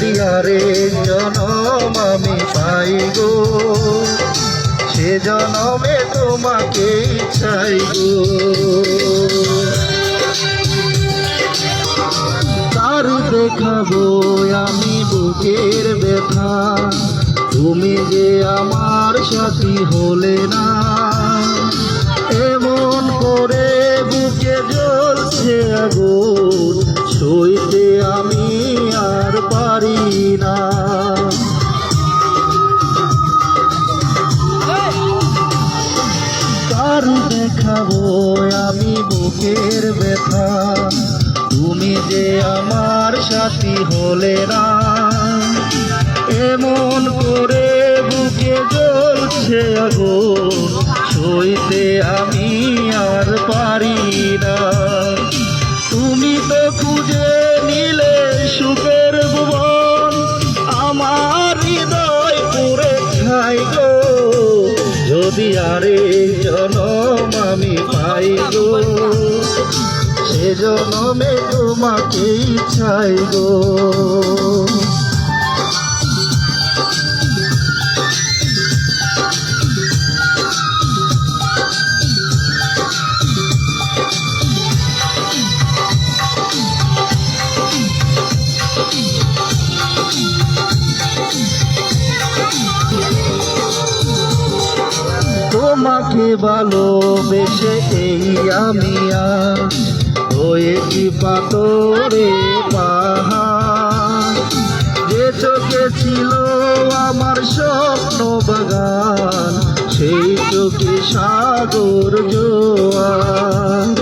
দিয়ারে জনম আমি পাই গো, সে জনমে তোমাকে চাই গো। তার দেখাবো আমি বুকের ব্যথা, তুমি যে আমার সাথী হলে না। এমন করে বুকে জ্বলছে আগুন, সইতে আমি আর পারি না। কার দেখাবো আমি বুকের ব্যথা, তুমি যে আমার সাথী হলে না। এমন করে বুকে জ্বলছে আগুন, সইতে আমি আর পারি না। তুমি তো খুঁজে নিলে সুখের ভুবন, আমার হৃদয় পুরে খাই গো। যদি আরে জনম আমি পাই গো, সে জনমে তোমাকেই চাই গো। তোমাকে ভালোবেসে এই আমি আজ হয়েছি পাথরে পাহাড়। যে চোখে ছিল আমার স্বপ্ন বাগান, সেই চোখে সাগর জোয়ার।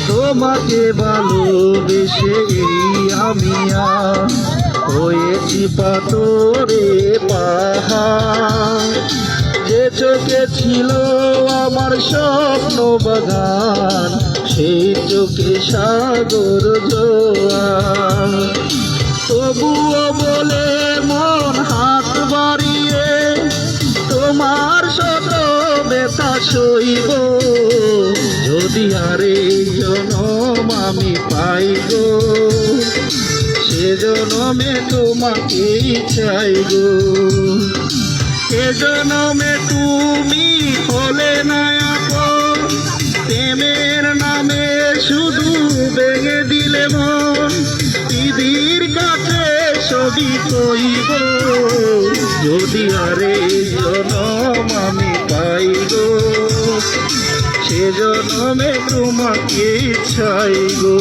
তোমাকে ভালোবেসে এই আমি আজ হয়েছি পাথরে পাহাড়। যে চোখে ছিল আমার স্বপ্ন বাগান, সেই চোখে সাগর জোয়ার। তবুও বলে মন হাত বাড়িয়ে, তোমার শত ব্যথা সইব। যদি আরে জনম আমি পাই গো, সে জনমে তোমাকেই চাই গো। এ জনমে তুমি হলে না আপন, প্রেমের নামে শুধু ভেঙে দিলে মন। দিদির কাছে সবই কইব, যদি আরে জনম আমি পাই গো, সে জনমে তোমাকেই চাই গো।